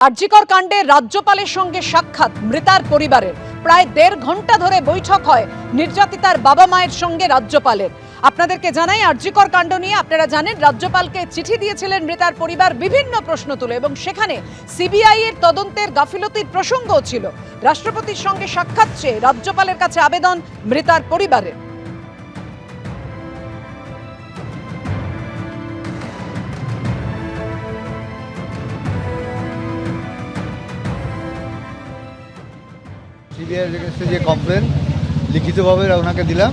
আরজিকর কাণ্ডে রাজ্যপালের সঙ্গে সাক্ষাৎ মৃতার পরিবারের। প্রায় ১.৫ ঘন্টা ধরে বৈঠক হয় নির্যাতিতার বাবা মায়ের সঙ্গে রাজ্যপালের। আপনাদেরকে জানাই, আরজিকর কাণ্ড নিয়ে আপনারা জানেন রাজ্যপালকে চিঠি দিয়েছিলেন মৃতার পরিবার বিভিন্ন প্রশ্ন তুলে, এবং সেখানে সিবিআই এর তদন্তের গাফিলতির প্রসঙ্গও ছিল। রাষ্ট্রপতির সঙ্গে সাক্ষাৎ চেয়ে রাজ্যপালের কাছে আবেদন মৃতার পরিবারের। সিবিআইয়ের কাছে যে কমপ্লেন লিখিতভাবে ওনাকে দিলাম,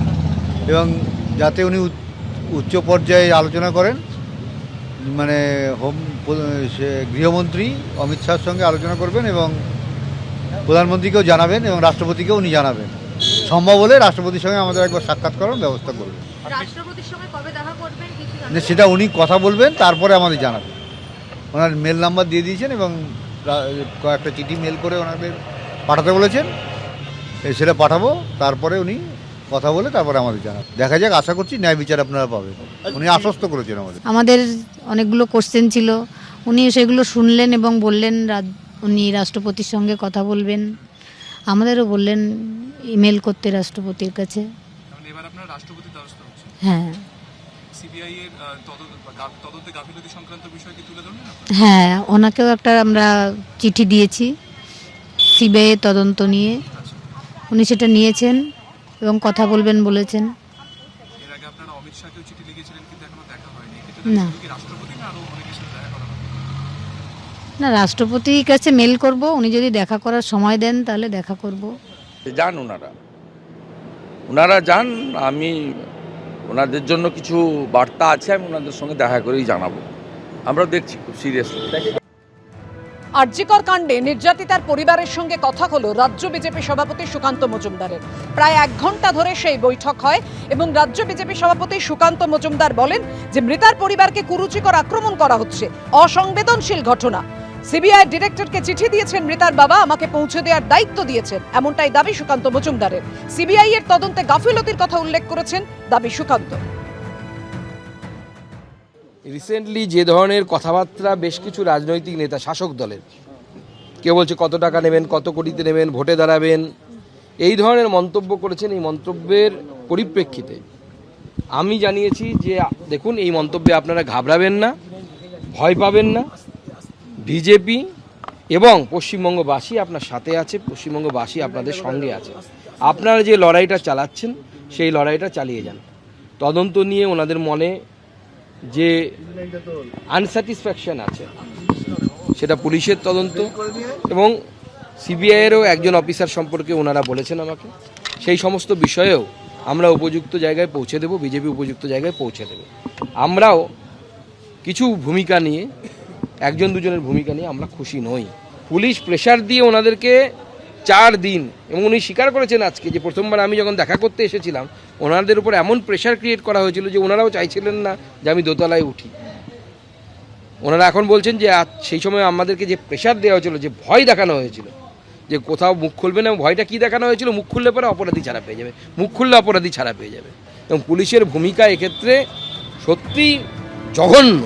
এবং যাতে উনি উচ্চ পর্যায়ে আলোচনা করেন, মানে গৃহমন্ত্রী অমিত শাহর সঙ্গে আলোচনা করবেন এবং প্রধানমন্ত্রীকেও জানাবেন এবং রাষ্ট্রপতিকেও উনি জানাবেন। সম্ভব হলে রাষ্ট্রপতির সঙ্গে আমাদের একবার সাক্ষাৎ করার ব্যবস্থা করবেন। রাষ্ট্রপতির সঙ্গে কবে দেখা করবেন সেটা উনি কথা বলবেন, তারপরে আমাদের জানাবেন। ওনার মেল নাম্বার দিয়ে দিয়েছেন এবং কয়েকটা চিঠি মেল করে ওনাদের পাঠাতে বলেছেন, সেটা পাঠাবো। তারপরে উনি কথা বলে তারপরে আমাদের জানাবেন। দেখা যাক, আশা করছি ন্যায় বিচার আপনারা পাবেন। উনি আশ্বস্ত করেছেন আমাদের অনেকগুলো কোশ্চেন ছিল, উনি সেগুলো শুনলেন এবং বললেন উনি রাষ্ট্রপতির সঙ্গে কথা বলবেন। আমাদেরও বললেন ইমেল করতে রাষ্ট্রপতির কাছে। এবার আপনারা রাষ্ট্রপতির দ্বারস্থ হচ্ছেন। হ্যাঁ, সিবিআই এর তদন্তে গাফিলতি সংক্রান্ত বিষয় কি তুলে ধরলেন? হ্যাঁ, ওনাকেও একটা আমরা চিঠি দিয়েছি সিবিআই এর তদন্ত নিয়ে। উনি সেটা নিয়েছেন এবং কথা বলবেন বলেছেন। এর আগে আপনারা অমিত শাহকেও চিঠি লিখেছিলেন, কিন্তু এখনো দেখা হয়নি। না, কি রাষ্ট্রপতি না আরো অনেকের সাথে দেখা করা হবে? না, রাষ্ট্রপতির কাছে মেল করব, উনি যদি দেখা করার সময় দেন তাহলে দেখা করব। যান ওনারা যান। আমি ওনাদের জন্য কিছু বার্তা আছে, আমি ওনাদের সঙ্গে দেখা করেই জানাবো। আমরা দেখছি খুব সিরিয়াসলি। আরজিকর কাণ্ডে নির্যাতিতার পরিবারের সঙ্গে কথা হলো রাজ্য বিজেপি সভাপতি সুকান্ত মজুমদারের। প্রায় ১ ঘন্টা ধরে সেই বৈঠক হয় এবং রাজ্য বিজেপি সভাপতি সুকান্ত মজুমদার বলেন যে মৃতার পরিবারকে কুরুচিকর আক্রমণ করা হচ্ছে, অসংবেদনশীল ঘটনা। সিবিআই ডিরেক্টরকে চিঠি দিয়েছেন মৃতার বাবা, আমাকে পৌঁছে দেওয়ার দায়িত্ব দিয়েছেন, এমনটাই দাবি সুকান্ত মজুমদারের। সিবিআই এর তদন্তে গাফিলতির কথা উল্লেখ করেছেন দাবি সুকান্ত। রিসেন্টলি যে ধরনের কথাবার্তা বেশ কিছু রাজনৈতিক নেতা শাসক দলের, কেউ বলছে কত টাকা নেবেন, কত কোটিতে নেবেন, ভোটে দাঁড়াবেন, এই ধরনের মন্তব্য করেছেন। এই মন্তব্যের পরিপ্রেক্ষিতে আমি জানিয়েছি যে দেখুন, এই মন্তব্যে আপনারা ঘাবড়াবেন না, ভয় পাবেন না। বিজেপি এবং পশ্চিমবঙ্গবাসী আপনার সাথে আছে, পশ্চিমবঙ্গবাসী আপনাদের সঙ্গে আছে। আপনারা যে লড়াইটা চালাচ্ছেন সেই লড়াইটা চালিয়ে যান। তদন্ত নিয়ে ওনাদের মনে যে আনস্যাটিসফ্যাকশন আছে, সেটা পুলিশের তদন্ত এবং সিবিআইয়েরও একজন অফিসার সম্পর্কে ওনারা বলেছেন আমাকে। সেই সমস্ত বিষয়েও আমরা উপযুক্ত জায়গায় পৌঁছে দেব, বিজেপি উপযুক্ত জায়গায় পৌঁছে দেবে। আমরাও কিছু ভূমিকা নিয়ে, একজন দুজনের ভূমিকা নিয়ে আমরা খুশি নই। পুলিশ প্রেশার দিয়ে ওনাদেরকে 4 দিন, এবং উনি স্বীকার করেছেন আজকে যে প্রথমবার আমি যখন দেখা করতে এসেছিলাম ওনাদের উপর এমন প্রেশার ক্রিয়েট করা হয়েছিল যে ওনারাও চাইছিলেন না যে আমি দোতলায় উঠি। ওনারা এখন বলছেন যে সেই সময় আমাদেরকে যে প্রেশার দেওয়া হয়েছিল, যে ভয় দেখানো হয়েছিল যে কোথাও মুখ খুলবে না, ভয়টা কী দেখানো হয়েছিল, মুখ খুললে পরে অপরাধী ছাড়া পেয়ে যাবে, মুখ খুললে অপরাধী ছাড়া পেয়ে যাবে। এবং পুলিশের ভূমিকা এক্ষেত্রে সত্যি জঘন্য।